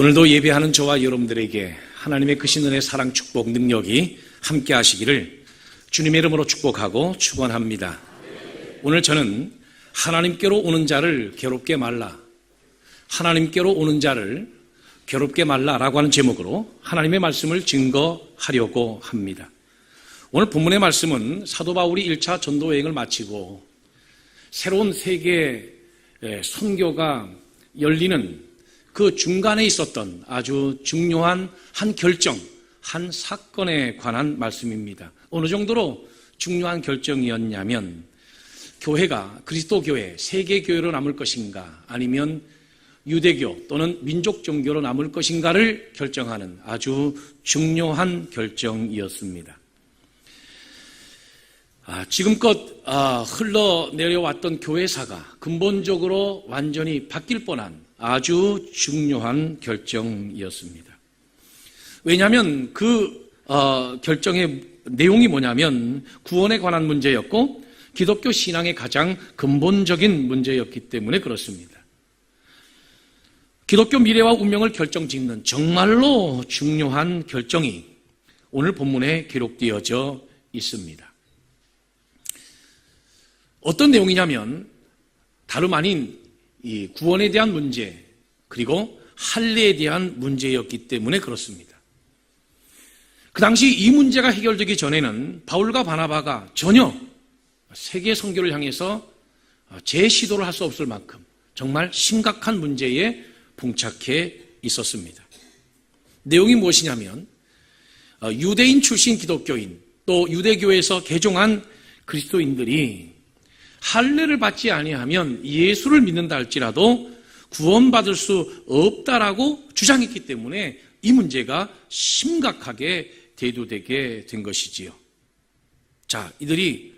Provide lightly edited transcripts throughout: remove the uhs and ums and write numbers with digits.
오늘도 예배하는 저와 여러분들에게 하나님의 크신 은혜, 사랑, 축복, 능력이 함께 하시기를 주님의 이름으로 축복하고 축원합니다. 오늘 저는 하나님께로 오는 자를 괴롭게 말라, 하나님께로 오는 자를 괴롭게 말라라고 하는 제목으로 하나님의 말씀을 증거하려고 합니다. 오늘 본문의 말씀은 사도 바울이 1차 전도 여행을 마치고 새로운 세계 선교가 열리는 그 중간에 있었던 아주 중요한 한 결정, 한 사건에 관한 말씀입니다. 어느 정도로 중요한 결정이었냐면 교회가 그리스도 교회, 세계 교회로 남을 것인가 아니면 유대교 또는 민족 종교로 남을 것인가를 결정하는 아주 중요한 결정이었습니다. 지금껏 흘러내려왔던 교회사가 근본적으로 완전히 바뀔 뻔한 아주 중요한 결정이었습니다. 왜냐하면 그 결정의 내용이 뭐냐면 구원에 관한 문제였고 기독교 신앙의 가장 근본적인 문제였기 때문에 그렇습니다. 기독교 미래와 운명을 결정짓는 정말로 중요한 결정이 오늘 본문에 기록되어져 있습니다. 어떤 내용이냐면 다름 아닌 이 구원에 대한 문제 그리고 할례에 대한 문제였기 때문에 그렇습니다. 그 당시 이 문제가 해결되기 전에는 바울과 바나바가 전혀 세계 선교를 향해서 재시도를 할 수 없을 만큼 정말 심각한 문제에 봉착해 있었습니다. 내용이 무엇이냐면 유대인 출신 기독교인 또 유대교에서 개종한 그리스도인들이 할례를 받지 아니하면 예수를 믿는다 할지라도 구원받을 수 없다라고 주장했기 때문에 이 문제가 심각하게 대두되게 된 것이지요. 자, 이들이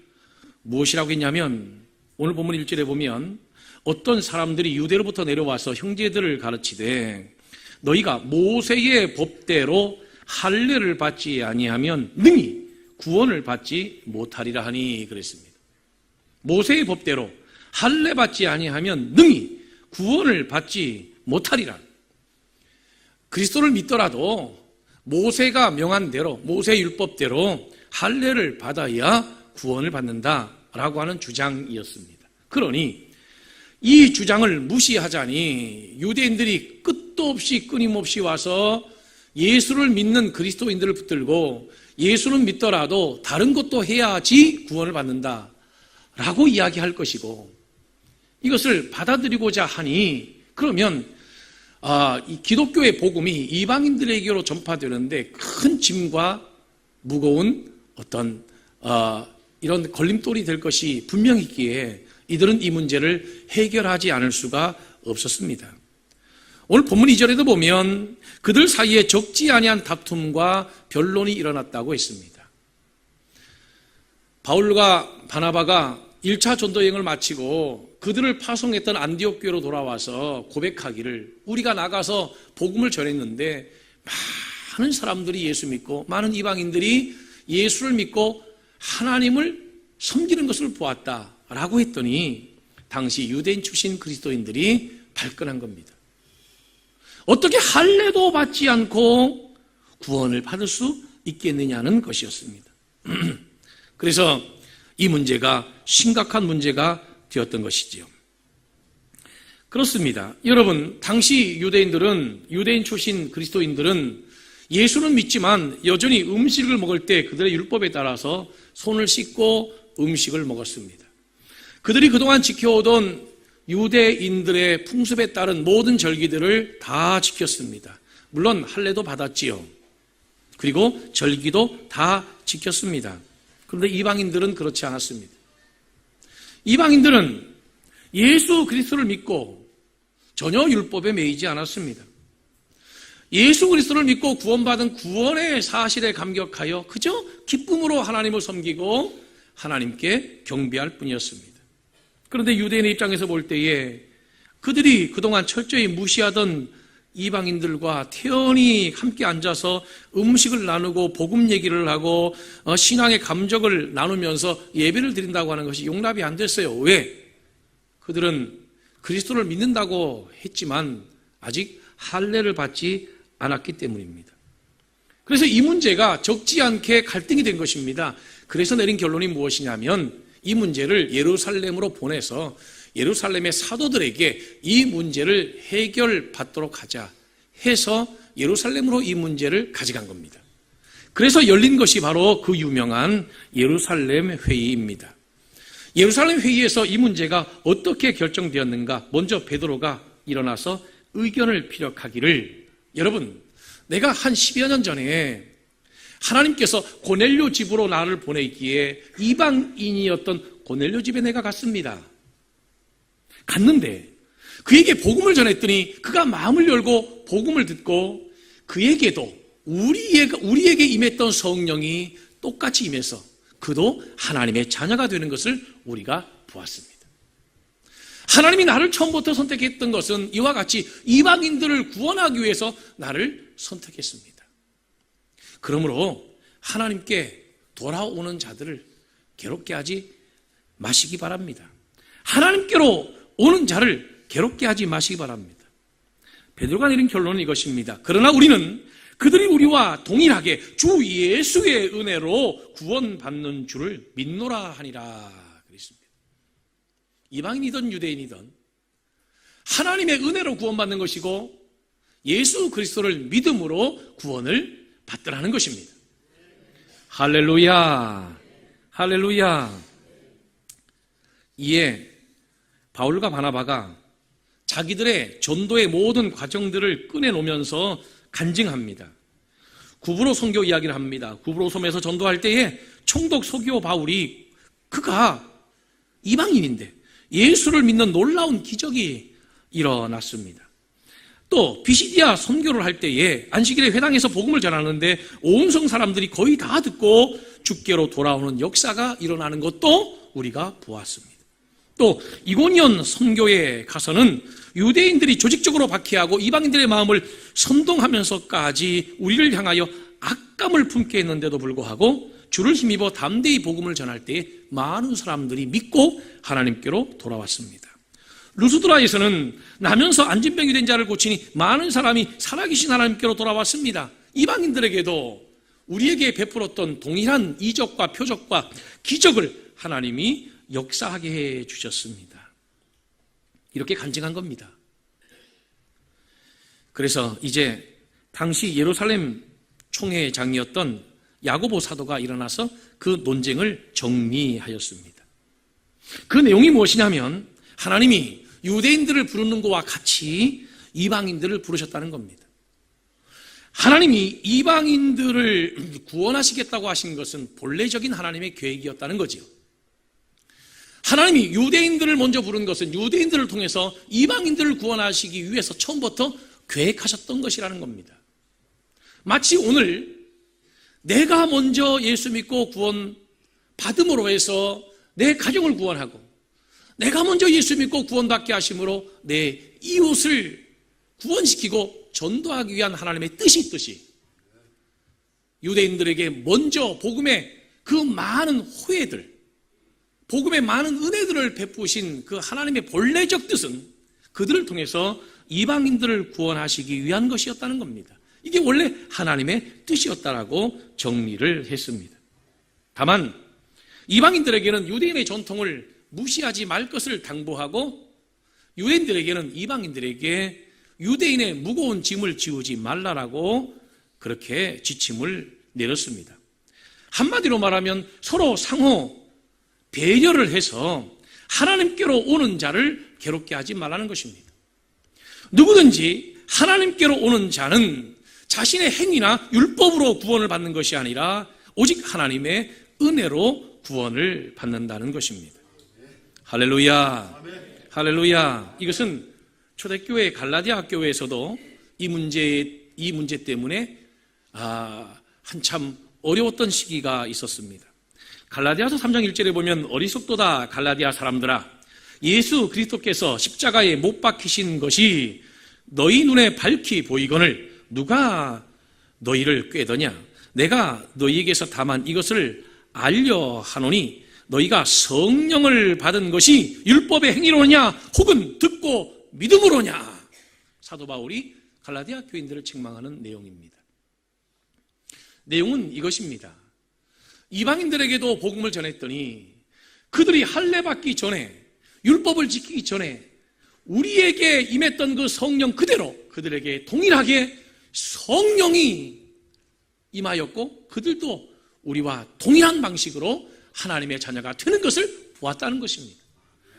무엇이라고 했냐면 오늘 본문 1절에 보면 어떤 사람들이 유대로부터 내려와서 형제들을 가르치되 너희가 모세의 법대로 할례를 받지 아니하면 능히 구원을 받지 못하리라 하니 그랬습니다. 모세의 법대로 할례 받지 아니하면 능히 구원을 받지 못하리라. 그리스도를 믿더라도 모세가 명한 대로 모세 율법대로 할례를 받아야 구원을 받는다라고 하는 주장이었습니다. 그러니 이 주장을 무시하자니 유대인들이 끝도 없이 끊임없이 와서 예수를 믿는 그리스도인들을 붙들고 예수는 믿더라도 다른 것도 해야지 구원을 받는다 라고 이야기할 것이고 이것을 받아들이고자 하니 그러면 이 기독교의 복음이 이방인들에게로 전파되는데 큰 짐과 무거운 어떤 이런 걸림돌이 될 것이 분명히 있기에 이들은 이 문제를 해결하지 않을 수가 없었습니다. 오늘 본문 2절에도 보면 그들 사이에 적지 아니한 다툼과 변론이 일어났다고 했습니다. 바울과 바나바가 1차 전도여행을 마치고 그들을 파송했던 안디옥 교회로 돌아와서 고백하기를 우리가 나가서 복음을 전했는데 많은 사람들이 예수 믿고 많은 이방인들이 예수를 믿고 하나님을 섬기는 것을 보았다라고 했더니 당시 유대인 출신 그리스도인들이 발끈한 겁니다. 어떻게 할례도 받지 않고 구원을 받을 수 있겠느냐는 것이었습니다. 그래서 이 문제가 심각한 문제가 되었던 것이지요. 그렇습니다. 여러분, 당시 유대인 출신 그리스도인들은 예수는 믿지만 여전히 음식을 먹을 때 그들의 율법에 따라서 손을 씻고 음식을 먹었습니다. 그들이 그동안 지켜오던 유대인들의 풍습에 따른 모든 절기들을 다 지켰습니다. 물론 할례도 받았지요. 그리고 절기도 다 지켰습니다. 그런데 이방인들은 그렇지 않았습니다. 이방인들은 예수 그리스도를 믿고 전혀 율법에 매이지 않았습니다. 예수 그리스도를 믿고 구원받은 구원의 사실에 감격하여 그저 기쁨으로 하나님을 섬기고 하나님께 경배할 뿐이었습니다. 그런데 유대인의 입장에서 볼 때에 그들이 그동안 철저히 무시하던 이방인들과 태연히 함께 앉아서 음식을 나누고 복음 얘기를 하고 신앙의 감정을 나누면서 예배를 드린다고 하는 것이 용납이 안 됐어요. 왜? 그들은 그리스도를 믿는다고 했지만 아직 할례를 받지 않았기 때문입니다. 그래서 이 문제가 적지 않게 갈등이 된 것입니다. 그래서 내린 결론이 무엇이냐면 이 문제를 예루살렘으로 보내서 예루살렘의 사도들에게 이 문제를 해결받도록 하자 해서 예루살렘으로 이 문제를 가져간 겁니다. 그래서 열린 것이 바로 그 유명한 예루살렘 회의입니다. 예루살렘 회의에서 이 문제가 어떻게 결정되었는가? 먼저 베드로가 일어나서 의견을 피력하기를, 여러분, 내가 한 10여 년 전에 하나님께서 고넬료 집으로 나를 보내기에 이방인이었던 고넬료 집에 내가 갔습니다. 갔는데 그에게 복음을 전했더니 그가 마음을 열고 복음을 듣고 그에게도 우리에게 임했던 성령이 똑같이 임해서 그도 하나님의 자녀가 되는 것을 우리가 보았습니다. 하나님이 나를 처음부터 선택했던 것은 이와 같이 이방인들을 구원하기 위해서 나를 선택했습니다. 그러므로 하나님께 돌아오는 자들을 괴롭게 하지 마시기 바랍니다. 하나님께로 오는 자를 괴롭게 하지 마시기 바랍니다. 베드로가 내린 결론은 이것입니다. 그러나 우리는 그들이 우리와 동일하게 주 예수의 은혜로 구원받는 줄을 믿노라 하니라 그랬습니다. 이방인이든 유대인이든 하나님의 은혜로 구원받는 것이고 예수 그리스도를 믿음으로 구원을 받더라는 것입니다. 할렐루야, 할렐루야. 이에 바울과 바나바가 자기들의 전도의 모든 과정들을 꺼내놓으면서 간증합니다. 구브로 선교 이야기를 합니다. 구브로 섬에서 전도할 때에 총독 소교 바울이 그가 이방인인데 예수를 믿는 놀라운 기적이 일어났습니다. 또 비시디아 선교를 할 때에 안식일에 회당에서 복음을 전하는데 온 성 사람들이 거의 다 듣고 주께로 돌아오는 역사가 일어나는 것도 우리가 보았습니다. 또 이고니온 선교에 가서는 유대인들이 조직적으로 박해하고 이방인들의 마음을 선동하면서까지 우리를 향하여 악감을 품게 했는데도 불구하고 주를 힘입어 담대히 복음을 전할 때에 많은 사람들이 믿고 하나님께로 돌아왔습니다. 루스드라에서는 나면서 안진병이 된 자를 고치니 많은 사람이 살아계신 하나님께로 돌아왔습니다. 이방인들에게도 우리에게 베풀었던 동일한 이적과 표적과 기적을 하나님이 역사하게 해 주셨습니다. 이렇게 간증한 겁니다. 그래서 이제 당시 예루살렘 총회장이었던 야고보 사도가 일어나서 그 논쟁을 정리하였습니다. 그 내용이 무엇이냐면 하나님이 유대인들을 부르는 것과 같이 이방인들을 부르셨다는 겁니다. 하나님이 이방인들을 구원하시겠다고 하신 것은 본래적인 하나님의 계획이었다는 거지요. 하나님이 유대인들을 먼저 부른 것은 유대인들을 통해서 이방인들을 구원하시기 위해서 처음부터 계획하셨던 것이라는 겁니다. 마치 오늘 내가 먼저 예수 믿고 구원 받음으로 해서 내 가정을 구원하고 내가 먼저 예수 믿고 구원받게 하심으로 내 이웃을 구원시키고 전도하기 위한 하나님의 뜻이 있듯이 유대인들에게 먼저 복음의 그 많은 호혜들, 복음의 많은 은혜들을 베푸신 그 하나님의 본래적 뜻은 그들을 통해서 이방인들을 구원하시기 위한 것이었다는 겁니다. 이게 원래 하나님의 뜻이었다라고 정리를 했습니다. 다만 이방인들에게는 유대인의 전통을 무시하지 말 것을 당부하고 유대인들에게는 이방인들에게 유대인의 무거운 짐을 지우지 말라라고 그렇게 지침을 내렸습니다. 한마디로 말하면 서로 상호 배려를 해서 하나님께로 오는 자를 괴롭게 하지 말라는 것입니다. 누구든지 하나님께로 오는 자는 자신의 행위나 율법으로 구원을 받는 것이 아니라 오직 하나님의 은혜로 구원을 받는다는 것입니다. 할렐루야, 할렐루야. 이것은 초대교회 갈라디아 교회에서도 이 문제 때문에 한참 어려웠던 시기가 있었습니다. 갈라디아서 3장 1절에 보면 어리석도다 갈라디아 사람들아, 예수 그리스도께서 십자가에 못 박히신 것이 너희 눈에 밝히 보이거늘 누가 너희를 꾀더냐? 내가 너희에게서 다만 이것을 알려 하노니 너희가 성령을 받은 것이 율법의 행위로냐 혹은 듣고 믿음으로냐? 사도 바울이 갈라디아 교인들을 책망하는 내용입니다. 내용은 이것입니다. 이방인들에게도 복음을 전했더니 그들이 할례받기 전에, 율법을 지키기 전에 우리에게 임했던 그 성령 그대로 그들에게 동일하게 성령이 임하였고, 그들도 우리와 동일한 방식으로 하나님의 자녀가 되는 것을 보았다는 것입니다.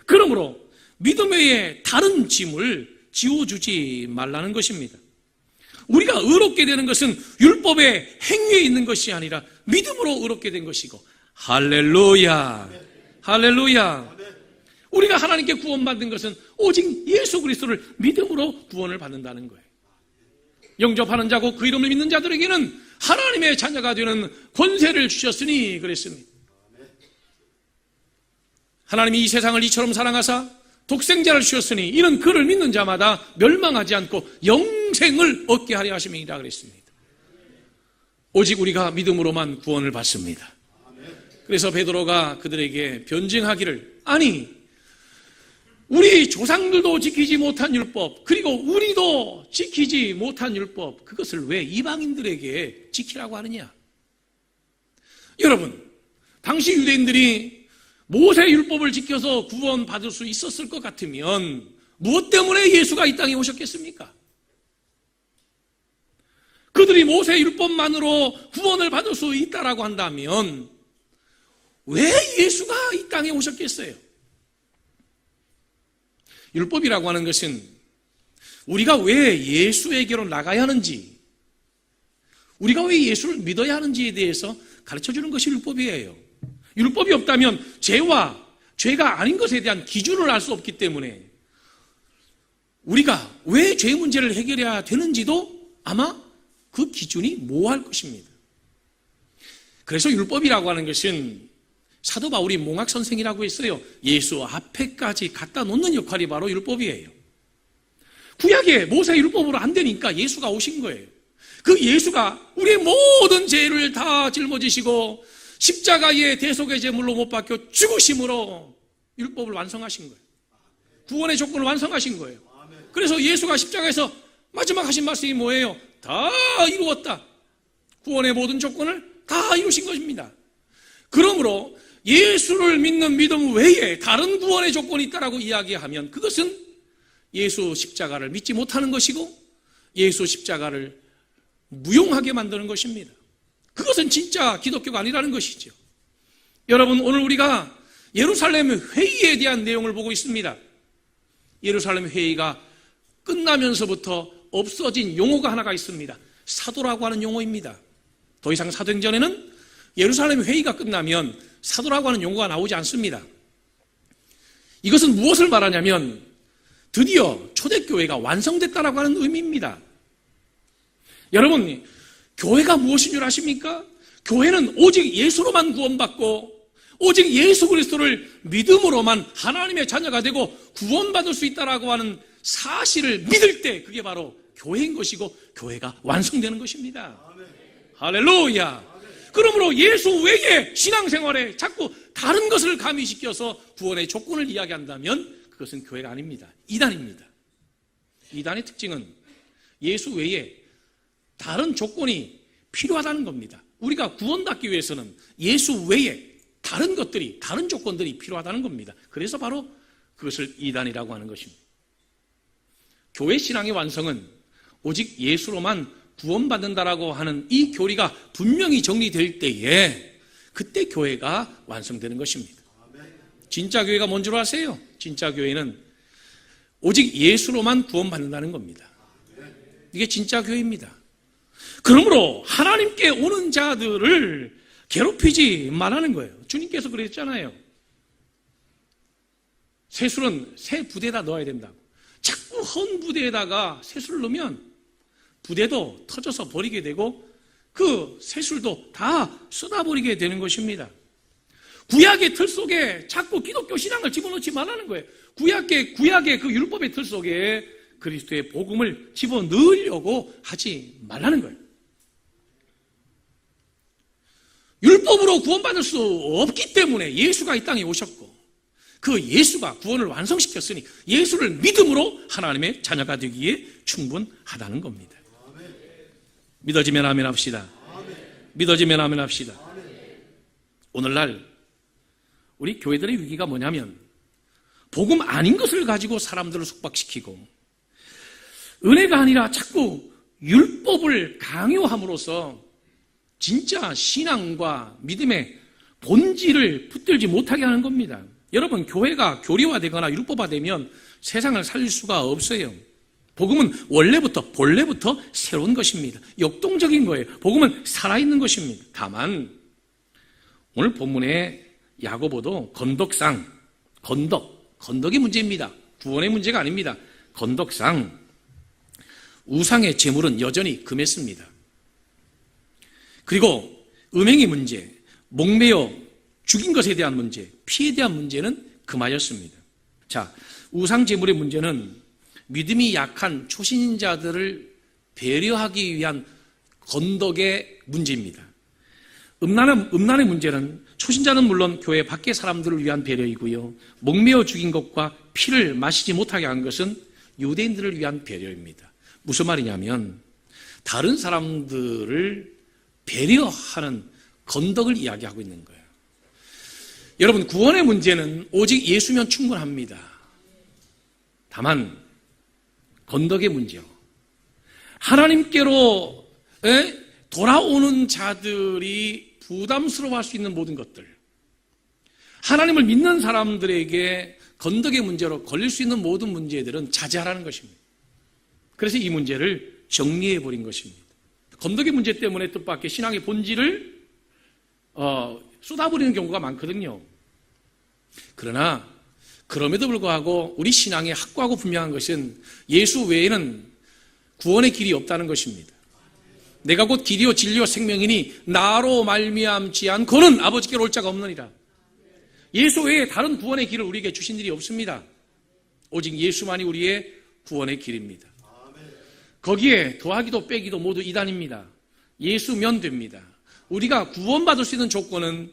그러므로 믿음 외에 다른 짐을 지워주지 말라는 것입니다. 우리가 의롭게 되는 것은 율법의 행위에 있는 것이 아니라 믿음으로 의롭게 된 것이고, 할렐루야, 할렐루야. 우리가 하나님께 구원받는 것은 오직 예수 그리스도를 믿음으로 구원을 받는다는 거예요. 영접하는 자고 그 이름을 믿는 자들에게는 하나님의 자녀가 되는 권세를 주셨으니 그랬습니다. 하나님이 이 세상을 이처럼 사랑하사 독생자를 주셨으니 이는 그를 믿는 자마다 멸망하지 않고 영생을 얻게 하려 하심이니라 그랬습니다. 오직 우리가 믿음으로만 구원을 받습니다. 그래서 베드로가 그들에게 변증하기를, 아니 우리 조상들도 지키지 못한 율법, 그리고 우리도 지키지 못한 율법, 그것을 왜 이방인들에게 지키라고 하느냐? 여러분, 당시 유대인들이 모세 율법을 지켜서 구원받을 수 있었을 것 같으면 무엇 때문에 예수가 이 땅에 오셨겠습니까? 그들이 모세 율법만으로 구원을 받을 수 있다라고 한다면 왜 예수가 이 땅에 오셨겠어요? 율법이라고 하는 것은 우리가 왜 예수에게로 나가야 하는지, 우리가 왜 예수를 믿어야 하는지에 대해서 가르쳐주는 것이 율법이에요. 율법이 없다면 죄와 죄가 아닌 것에 대한 기준을 알 수 없기 때문에 우리가 왜 죄 문제를 해결해야 되는지도 아마 그 기준이 모호할 것입니다. 그래서 율법이라고 하는 것은 사도 바울이 몽학선생이라고 했어요. 예수 앞에까지 갖다 놓는 역할이 바로 율법이에요. 구약의 모세 율법으로 안 되니까 예수가 오신 거예요. 그 예수가 우리의 모든 죄를 다 짊어지시고 십자가의 대속의 제물로 못 박혀 죽으심으로 율법을 완성하신 거예요. 구원의 조건을 완성하신 거예요. 그래서 예수가 십자가에서 마지막 하신 말씀이 뭐예요? 다 이루었다. 구원의 모든 조건을 다 이루신 것입니다. 그러므로 예수를 믿는 믿음 외에 다른 구원의 조건이 있다라고 이야기하면 그것은 예수 십자가를 믿지 못하는 것이고 예수 십자가를 무용하게 만드는 것입니다. 그것은 진짜 기독교가 아니라는 것이죠. 여러분, 오늘 우리가 예루살렘 회의에 대한 내용을 보고 있습니다. 예루살렘 회의가 끝나면서부터 없어진 용어가 하나가 있습니다. 사도라고 하는 용어입니다. 더 이상 사도행전에는 예루살렘 회의가 끝나면 사도라고 하는 용어가 나오지 않습니다. 이것은 무엇을 말하냐면 드디어 초대교회가 완성됐다라고 하는 의미입니다. 여러분, 교회가 무엇인 줄 아십니까? 교회는 오직 예수로만 구원받고 오직 예수 그리스도를 믿음으로만 하나님의 자녀가 되고 구원받을 수 있다라고 하는 사실을 믿을 때 그게 바로 교회인 것이고 교회가 완성되는 것입니다. 할렐루야. 그러므로 예수 외에 신앙생활에 자꾸 다른 것을 가미시켜서 구원의 조건을 이야기한다면 그것은 교회가 아닙니다. 이단입니다. 이단의 특징은 예수 외에 다른 조건이 필요하다는 겁니다. 우리가 구원받기 위해서는 예수 외에 다른 것들이, 다른 조건들이 필요하다는 겁니다. 그래서 바로 그것을 이단이라고 하는 것입니다. 교회 신앙의 완성은 오직 예수로만 구원받는다라고 하는 이 교리가 분명히 정리될 때에 그때 교회가 완성되는 것입니다. 진짜 교회가 뭔 줄 아세요? 진짜 교회는 오직 예수로만 구원받는다는 겁니다. 이게 진짜 교회입니다. 그러므로 하나님께 오는 자들을 괴롭히지 말라는 거예요. 주님께서 그랬잖아요. 새술은 새 부대에다 넣어야 된다고. 자꾸 헌 부대에다가 새술을 넣으면 부대도 터져서 버리게 되고 그 새술도 다 쏟아버리게 되는 것입니다. 구약의 틀 속에 자꾸 기독교 신앙을 집어넣지 말라는 거예요. 구약의 그 율법의 틀 속에 그리스도의 복음을 집어넣으려고 하지 말라는 거예요. 율법으로 구원받을 수 없기 때문에 예수가 이 땅에 오셨고 그 예수가 구원을 완성시켰으니 예수를 믿음으로 하나님의 자녀가 되기에 충분하다는 겁니다. 믿어지면 아멘 합시다. 믿어지면 아멘 합시다. 오늘날 우리 교회들의 위기가 뭐냐면 복음 아닌 것을 가지고 사람들을 속박시키고 은혜가 아니라 자꾸 율법을 강요함으로써 진짜 신앙과 믿음의 본질을 붙들지 못하게 하는 겁니다. 여러분, 교회가 교리화되거나 율법화되면 세상을 살릴 수가 없어요. 복음은 원래부터 본래부터 새로운 것입니다. 역동적인 거예요. 복음은 살아있는 것입니다. 다만 오늘 본문의 야고보도 건덕이 문제입니다. 구원의 문제가 아닙니다. 건덕상 우상의 제물은 여전히 금했습니다. 그리고 음행의 문제, 목매어 죽인 것에 대한 문제, 피에 대한 문제는 금하였습니다. 자, 우상 제물의 문제는 믿음이 약한 초신자들을 배려하기 위한 건덕의 문제입니다. 음란의 문제는 초신자는 물론 교회 밖의 사람들을 위한 배려이고요. 목매어 죽인 것과 피를 마시지 못하게 한 것은 유대인들을 위한 배려입니다. 무슨 말이냐면 다른 사람들을 배려하는 건덕을 이야기하고 있는 거예요. 여러분, 구원의 문제는 오직 예수면 충분합니다. 다만 건덕의 문제요. 하나님께로 돌아오는 자들이 부담스러워할 수 있는 모든 것들, 하나님을 믿는 사람들에게 건덕의 문제로 걸릴 수 있는 모든 문제들은 자제하라는 것입니다. 그래서 이 문제를 정리해버린 것입니다. 건덕의 문제 때문에 뜻밖의 신앙의 본질을 쏟아버리는 경우가 많거든요. 그러나 그럼에도 불구하고 우리 신앙의 확고하고 분명한 것은 예수 외에는 구원의 길이 없다는 것입니다. 내가 곧 길이요 진리요 생명이니 나로 말미암지 않고는 아버지께로 올 자가 없느니라. 예수 외에 다른 구원의 길을 우리에게 주신 일이 없습니다. 오직 예수만이 우리의 구원의 길입니다. 거기에 더하기도 빼기도 모두 이단입니다. 예수면 됩니다. 우리가 구원받을 수 있는 조건은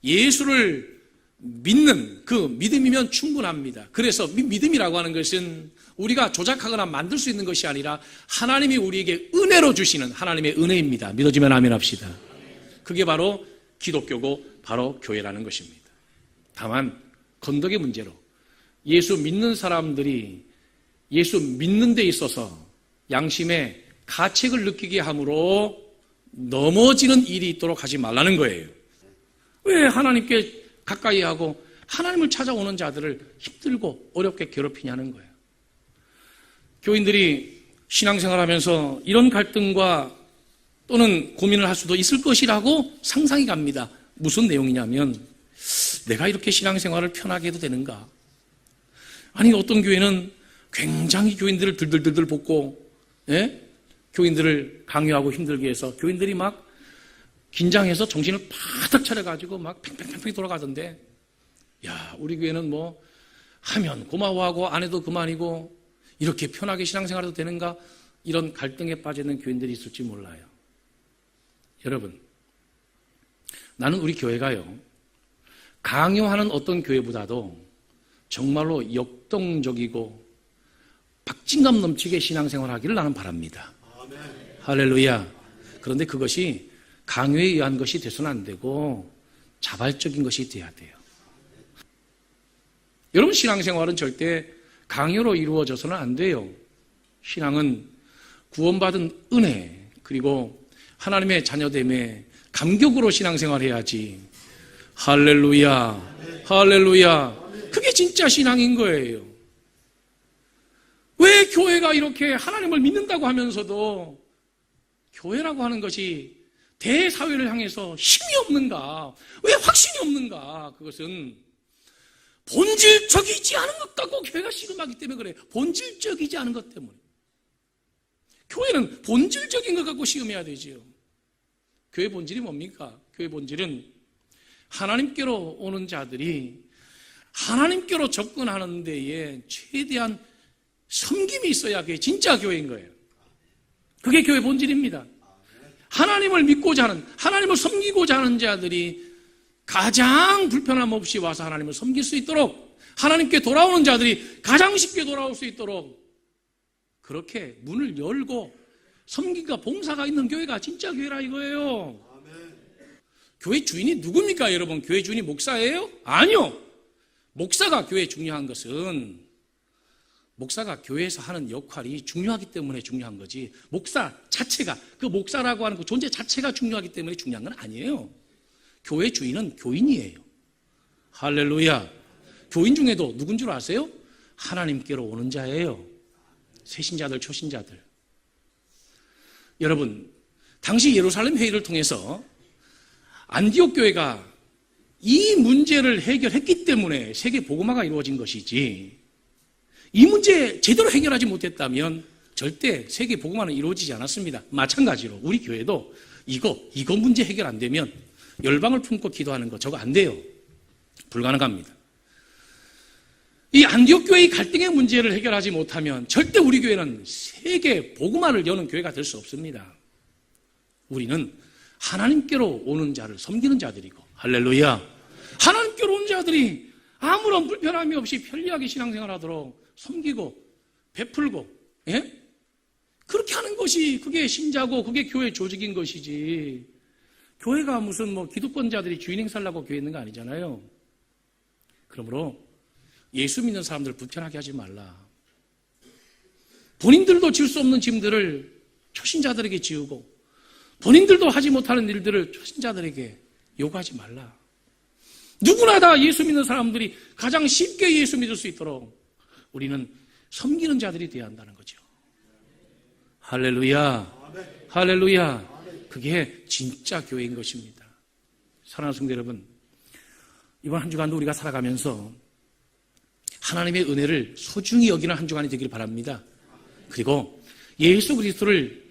예수를 믿는 그 믿음이면 충분합니다. 그래서 믿음이라고 하는 것은 우리가 조작하거나 만들 수 있는 것이 아니라 하나님이 우리에게 은혜로 주시는 하나님의 은혜입니다. 믿어지면 아멘 합시다. 그게 바로 기독교고 바로 교회라는 것입니다. 다만 건덕의 문제로 예수 믿는 사람들이 예수 믿는 데 있어서 양심의 가책을 느끼게 함으로 넘어지는 일이 있도록 하지 말라는 거예요. 왜 하나님께 가까이 하고 하나님을 찾아오는 자들을 힘들고 어렵게 괴롭히냐는 거예요. 교인들이 신앙생활하면서 이런 갈등과 또는 고민을 할 수도 있을 것이라고 상상이 갑니다. 무슨 내용이냐면 내가 이렇게 신앙생활을 편하게 해도 되는가? 아니 어떤 교회는 굉장히 교인들을 들들들들 볶고 교인들을 강요하고 힘들게 해서 교인들이 막 긴장해서 정신을 바짝 차려가지고 막 팽팽팽팽 돌아가던데, 야, 우리 교회는 뭐 하면 고마워하고 안 해도 그만이고 이렇게 편하게 신앙생활해도 되는가? 이런 갈등에 빠지는 교인들이 있을지 몰라요. 여러분, 나는 우리 교회가요, 강요하는 어떤 교회보다도 정말로 역동적이고 박진감 넘치게 신앙생활하기를 나는 바랍니다. 아멘. 할렐루야. 그런데 그것이 강요에 의한 것이 돼서는 안 되고 자발적인 것이 돼야 돼요. 여러분, 신앙생활은 절대 강요로 이루어져서는 안 돼요. 신앙은 구원받은 은혜 그리고 하나님의 자녀됨에 감격으로 신앙생활해야지. 할렐루야. 할렐루야. 그게 진짜 신앙인 거예요. 왜 교회가 이렇게 하나님을 믿는다고 하면서도 교회라고 하는 것이 대사회를 향해서 힘이 없는가? 왜 확신이 없는가? 그것은 본질적이지 않은 것 갖고 교회가 씨름하기 때문에 그래요. 본질적이지 않은 것 때문에. 교회는 본질적인 것 갖고 씨름해야 되지요. 교회 본질이 뭡니까? 교회 본질은 하나님께로 오는 자들이 하나님께로 접근하는 데에 최대한 섬김이 있어야 그게 진짜 교회인 거예요. 그게 교회 본질입니다. 하나님을 믿고자 하는, 하나님을 섬기고자 하는 자들이 가장 불편함 없이 와서 하나님을 섬길 수 있도록 하나님께 돌아오는 자들이 가장 쉽게 돌아올 수 있도록 그렇게 문을 열고 섬김과 봉사가 있는 교회가 진짜 교회라 이거예요. 교회 주인이 누굽니까 여러분? 교회 주인이 목사예요? 아니요. 목사가 교회에 중요한 것은 목사가 교회에서 하는 역할이 중요하기 때문에 중요한 거지, 목사 자체가, 그 목사라고 하는 그 존재 자체가 중요하기 때문에 중요한 건 아니에요. 교회 주인은 교인이에요. 할렐루야. 교인 중에도 누군 줄 아세요? 하나님께로 오는 자예요. 세신자들, 초신자들. 여러분, 당시 예루살렘 회의를 통해서 안디옥 교회가 이 문제를 해결했기 때문에 세계 복음화가 이루어진 것이지, 이 문제 제대로 해결하지 못했다면 절대 세계 복음화는 이루어지지 않았습니다. 마찬가지로 우리 교회도 이거 문제 해결 안 되면 열방을 품고 기도하는 거 저거 안 돼요. 불가능합니다. 이 안디옥 교회의 갈등의 문제를 해결하지 못하면 절대 우리 교회는 세계 복음화를 여는 교회가 될 수 없습니다. 우리는 하나님께로 오는 자를 섬기는 자들이고, 할렐루야. 하나님께로 온 자들이 아무런 불편함이 없이 편리하게 신앙생활하도록 섬기고 베풀고, 예? 그렇게 하는 것이 그게 신자고 그게 교회 조직인 것이지, 교회가 무슨 뭐 기득권자들이 주인 행사를 하고 교회 있는 거 아니잖아요. 그러므로 예수 믿는 사람들 불편하게 하지 말라. 본인들도 질 수 없는 짐들을 초신자들에게 지우고 본인들도 하지 못하는 일들을 초신자들에게 요구하지 말라. 누구나 다 예수 믿는 사람들이 가장 쉽게 예수 믿을 수 있도록 우리는 섬기는 자들이 되어야 한다는 거죠. 할렐루야. 할렐루야. 그게 진짜 교회인 것입니다. 사랑하는 성도 여러분, 이번 한 주간도 우리가 살아가면서 하나님의 은혜를 소중히 여기는 한 주간이 되길 바랍니다. 그리고 예수 그리스도를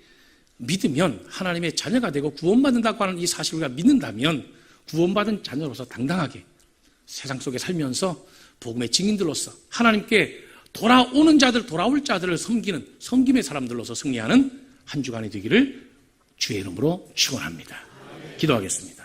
믿으면 하나님의 자녀가 되고 구원받는다고 하는 이 사실을 우리가 믿는다면 구원받은 자녀로서 당당하게 세상 속에 살면서 복음의 증인들로서 하나님께 돌아오는 자들, 돌아올 자들을 섬기는 섬김의 사람들로서 승리하는 한 주간이 되기를 주의 이름으로 축원합니다. 기도하겠습니다.